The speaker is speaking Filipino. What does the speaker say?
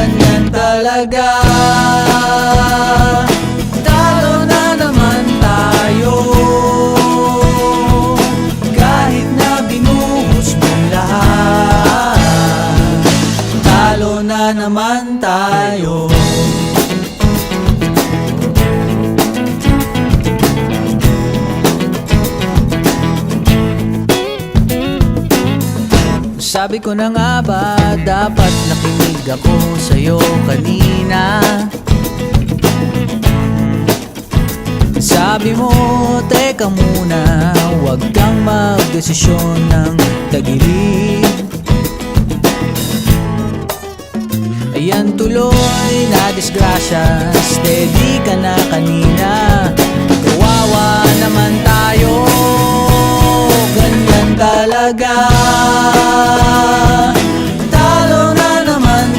ganyan talaga. Talo na naman tayo, kahit na binuhos mo lahat. Talo na naman tayo. Sabi ko na nga ba, dapat nakinig ako sa'yo kanina. Sabi mo, teka muna, huwag kang magdesisyon ng tagilid. Ayan tuloy na disgrasya, steady ka na kanina. Kawawa naman tayo, ganyan talaga.